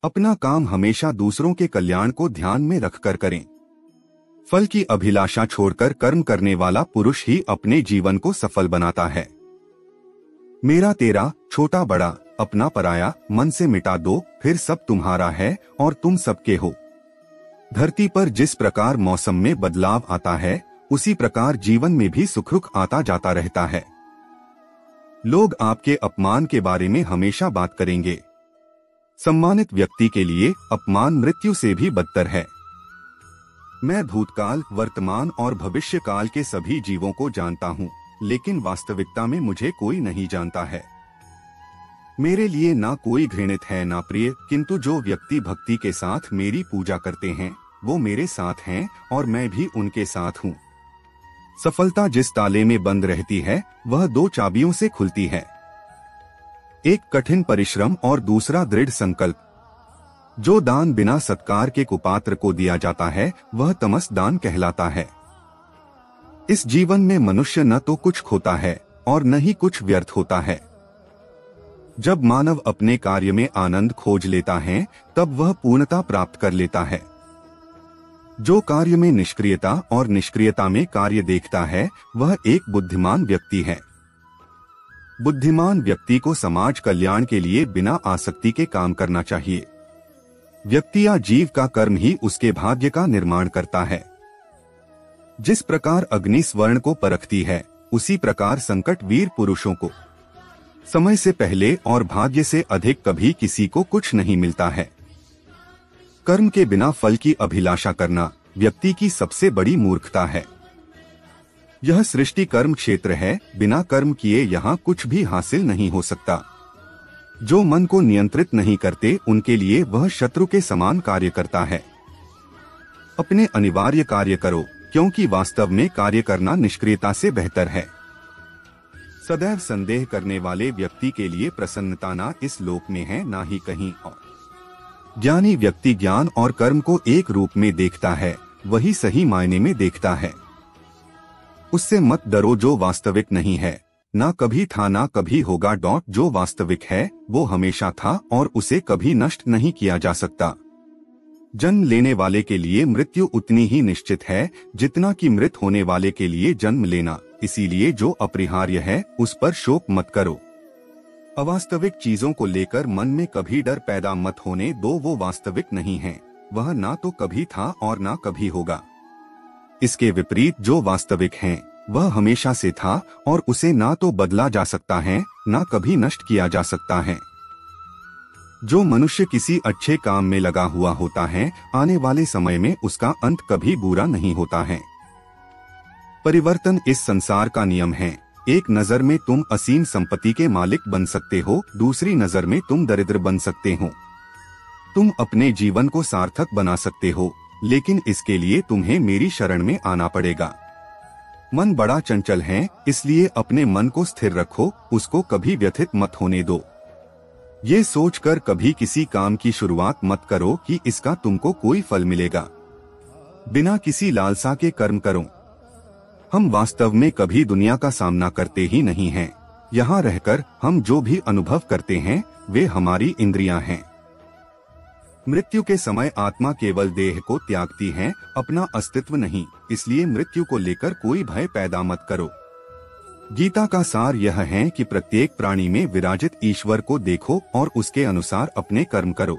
अपना काम हमेशा दूसरों के कल्याण को ध्यान में रखकर करें। फल की अभिलाषा छोड़कर कर्म करने वाला पुरुष ही अपने जीवन को सफल बनाता है। मेरा तेरा, छोटा बड़ा, अपना पराया, मन से मिटा दो, फिर सब तुम्हारा है और तुम सबके हो। धरती पर जिस प्रकार मौसम में बदलाव आता है, उसी प्रकार जीवन में भी सुख दुख आता जाता रहता है। लोग आपके अपमान के बारे में हमेशा बात करेंगे। सम्मानित व्यक्ति के लिए अपमान मृत्यु से भी बदतर है। मैं भूतकाल, वर्तमान और भविष्य काल के सभी जीवों को जानता हूँ, लेकिन वास्तविकता में मुझे कोई नहीं जानता है। मेरे लिए ना कोई घृणित है ना प्रिय, किंतु जो व्यक्ति भक्ति के साथ मेरी पूजा करते हैं वो मेरे साथ हैं और मैं भी उनके साथ हूँ। सफलता जिस ताले में बंद रहती है वह 2 चाबियों से खुलती है, एक कठिन परिश्रम और दूसरा दृढ़ संकल्प। जो दान बिना सत्कार के कुपात्र को दिया जाता है वह तमस दान कहलाता है। इस जीवन में मनुष्य न तो कुछ खोता है और न ही कुछ व्यर्थ होता है। जब मानव अपने कार्य में आनंद खोज लेता है तब वह पूर्णता प्राप्त कर लेता है। जो कार्य में निष्क्रियता और निष्क्रियता में कार्य देखता है वह एक बुद्धिमान व्यक्ति है। बुद्धिमान व्यक्ति को समाज कल्याण के लिए बिना आसक्ति के काम करना चाहिए। व्यक्ति या जीव का कर्म ही उसके भाग्य का निर्माण करता है। जिस प्रकार अग्नि स्वर्ण को परखती है, उसी प्रकार संकट वीर पुरुषों को। समय से पहले और भाग्य से अधिक कभी किसी को कुछ नहीं मिलता है। कर्म के बिना फल की अभिलाषा करना व्यक्ति की सबसे बड़ी मूर्खता है। यह सृष्टि कर्म क्षेत्र है, बिना कर्म किए यहाँ कुछ भी हासिल नहीं हो सकता। जो मन को नियंत्रित नहीं करते उनके लिए वह शत्रु के समान कार्य करता है। अपने अनिवार्य कार्य करो, क्योंकि वास्तव में कार्य करना निष्क्रियता से बेहतर है। सदैव संदेह करने वाले व्यक्ति के लिए प्रसन्नता ना इस लोक में है ना ही कहीं और। ज्ञानी व्यक्ति ज्ञान और कर्म को एक रूप में देखता है, वही सही मायने में देखता है। उससे मत डरो जो वास्तविक नहीं है, ना कभी था ना कभी होगा। जो वास्तविक है वो हमेशा था और उसे कभी नष्ट नहीं किया जा सकता। जन्म लेने वाले के लिए मृत्यु उतनी ही निश्चित है जितना कि मृत होने वाले के लिए जन्म लेना। इसीलिए जो अपरिहार्य है उस पर शोक मत करो। अवास्तविक चीजों को लेकर मन में कभी डर पैदा मत होने दो, वो वास्तविक नहीं है। वह ना तो कभी था और ना कभी होगा। इसके विपरीत जो वास्तविक है वह हमेशा से था और उसे ना तो बदला जा सकता है ना कभी नष्ट किया जा सकता है। जो मनुष्य किसी अच्छे काम में लगा हुआ होता है, आने वाले समय में उसका अंत कभी बुरा नहीं होता है। परिवर्तन इस संसार का नियम है। एक नजर में तुम असीम संपत्ति के मालिक बन सकते हो, दूसरी नजर में तुम दरिद्र बन सकते हो। तुम अपने जीवन को सार्थक बना सकते हो, लेकिन इसके लिए तुम्हें मेरी शरण में आना पड़ेगा। मन बड़ा चंचल है, इसलिए अपने मन को स्थिर रखो, उसको कभी व्यथित मत होने दो। ये सोचकर कभी किसी काम की शुरुआत मत करो कि इसका तुमको कोई फल मिलेगा। बिना किसी लालसा के कर्म करो। हम वास्तव में कभी दुनिया का सामना करते ही नहीं हैं। यहाँ रहकर हम जो भी अनुभव करते हैं वे हमारी इंद्रियां हैं। मृत्यु के समय आत्मा केवल देह को त्यागती है, अपना अस्तित्व नहीं। इसलिए मृत्यु को लेकर कोई भय पैदा मत करो। गीता का सार यह है कि प्रत्येक प्राणी में विराजित ईश्वर को देखो और उसके अनुसार अपने कर्म करो।